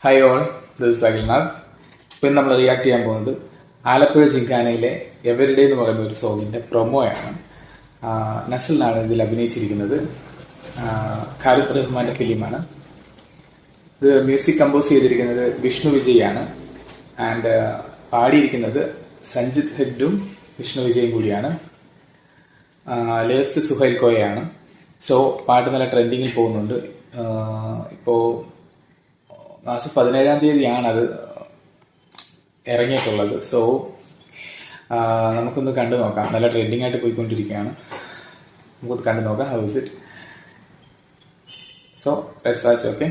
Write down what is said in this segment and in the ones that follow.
Hi all, this is Akhilnath. ഇപ്പം നമ്മൾ react ചെയ്യാൻ പോകുന്നത് ആലപ്പുഴ ജിങ്കാനയിലെ എവരിഡേ എന്ന് പറയുന്ന ഒരു സോങ്ങിൻ്റെ പ്രൊമോയാണ്. നസലിനാണ് ഇതിൽ അഭിനയിച്ചിരിക്കുന്നത്. ഖാലിദ് റഹ്മാൻ്റെ ഫിലിമാണ് ഇത്. മ്യൂസിക് കമ്പോസ് ചെയ്തിരിക്കുന്നത് വിഷ്ണു വിജയാണ്. ആൻഡ് പാടിയിരിക്കുന്നത് സഞ്ജിത് ഹെഗ്ഡും വിഷ്ണു വിജയും കൂടിയാണ്. ലിറിക്സ് സുഹൈൽ കോയയാണ്. സോ പാട്ട് നല്ല ട്രെൻഡിങ്ങിൽ പോകുന്നുണ്ട്. ഇപ്പോൾ മാസം 17-ാം തീയതിയാണ് അത് ഇറങ്ങിയിട്ടുള്ളത്. സോ നമുക്കൊന്ന് കണ്ടു നോക്കാം. നല്ല ട്രെൻഡിങ് ആയിട്ട് പോയിക്കൊണ്ടിരിക്കുകയാണ്. നമുക്കൊന്ന് കണ്ടു നോക്കാം. How is it? So let's watch. Okay,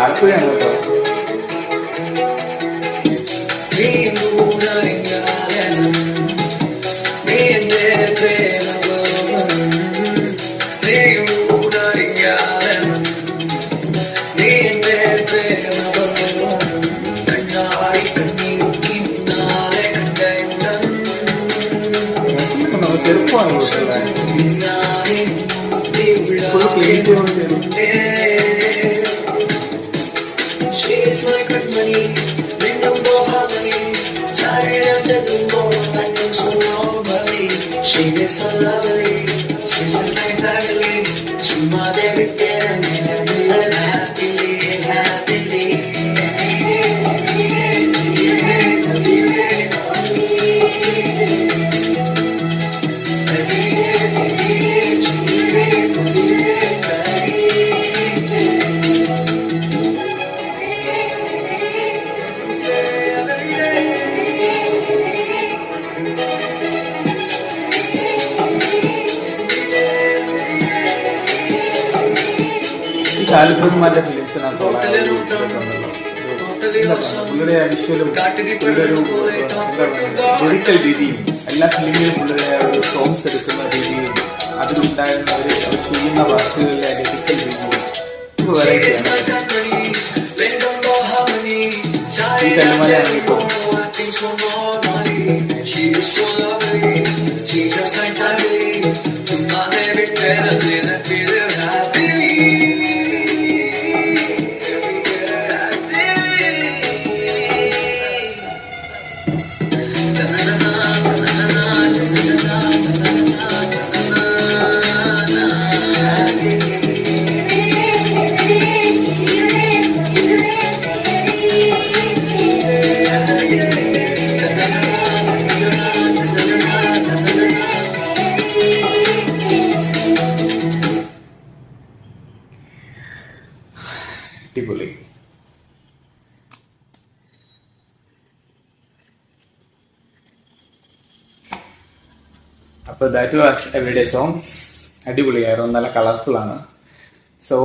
ആലപ്പുഴയാണ് കേട്ടോ. ചെറുപ്പമാണ് She's like good money, when you go harmony. Tired of taking more, like I'm so nobody. She is so lovely, she's just like family. She might every day and live happily, happily. Khalid റഹ്മാന്റെ ഫിലിംസിനകത്ത് പുള്ളിയുടെ വിഷ്വലും lyrical രീതിയും എല്ലാ ഫിലിമിലും പുള്ളിയുടെ songs എടുക്കുന്ന രീതിയും അതിലുണ്ടായിരുന്ന അവർ ചെയ്യുന്ന വാക്കുകളിലെ lyrical രീതിയും വെറൈറ്റിയാണ്. ഈ തലമുറയാണെങ്കിൽ ഇപ്പോൾ അടിപൊളി. അപ്പോൾ ദാറ്റ് വാസ് എവരിഡേ സോങ്. അടിപൊളിയായിരുന്നു, നല്ല കളർഫുൾ ആണ്. സോ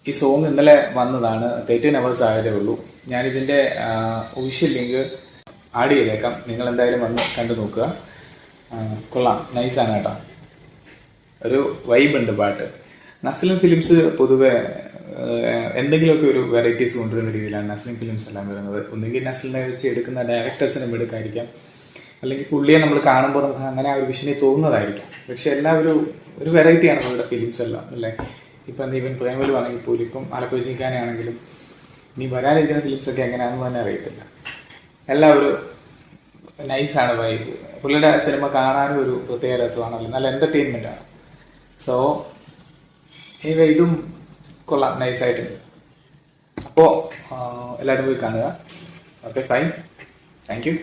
ഈ സോങ് ഇന്നലെ വന്നതാണ്, 13 hours ആയതേ ഉള്ളൂ. ഞാനിതിൻ്റെ ഒഫീഷ്യൽ ലിങ്ക് ആഡ് ചെയ്തേക്കാം. നിങ്ങൾ എന്തായാലും വന്ന് കണ്ടു നോക്കുക. കൊള്ളാം, നൈസാണ് കേട്ടോ. ഒരു വൈബുണ്ട് പാട്ട്. നസ്ലിൻ ഫിലിംസ് പൊതുവെ എന്തെങ്കിലുമൊക്കെ ഒരു വെറൈറ്റീസ് കൊണ്ടുവരുന്ന രീതിയിലാണ് നസ്ലിൻ ഫിലിംസ് എല്ലാം വരുന്നത്. ഒന്നുകിൽ നസ്ലിനെ വെച്ച് എടുക്കുന്ന ഡയറക്ടേഴ്സിനെ എടുക്കായിരിക്കാം, അല്ലെങ്കിൽ പുള്ളിയെ നമ്മൾ കാണുമ്പോൾ നമുക്ക് അങ്ങനെ ആ ഒരു വിഷനെ തോന്നുന്നതായിരിക്കാം. പക്ഷെ എല്ലാം ഒരു വെറൈറ്റിയാണ് നമ്മളുടെ ഫിലിംസ് എല്ലാം, അല്ലേ? ഇപ്പം ഈവൻ പ്രേമലു ആണെങ്കിൽ പോലും, ഇപ്പം ആലപ്പുഴ ജിങ്കാനയാണെങ്കിലും ഇനി വരാനിരിക്കുന്ന ഫിലിംസൊക്കെ എങ്ങനെയാണെന്ന് തന്നെ അറിയത്തില്ല. എല്ലാം ഒരു നൈസാണ് വൈബ്. പുള്ളിയുടെ സിനിമ കാണാനും ഒരു പ്രത്യേക രസമാണ്, നല്ല എൻ്റർടൈൻമെൻ്റ് ആണ്. സോ ഇതും കൊള്ളാം, നൈസായിട്ടുണ്ട്. അപ്പോൾ എല്ലാവരും പോയി കാണുക. Okay, fine, thank you.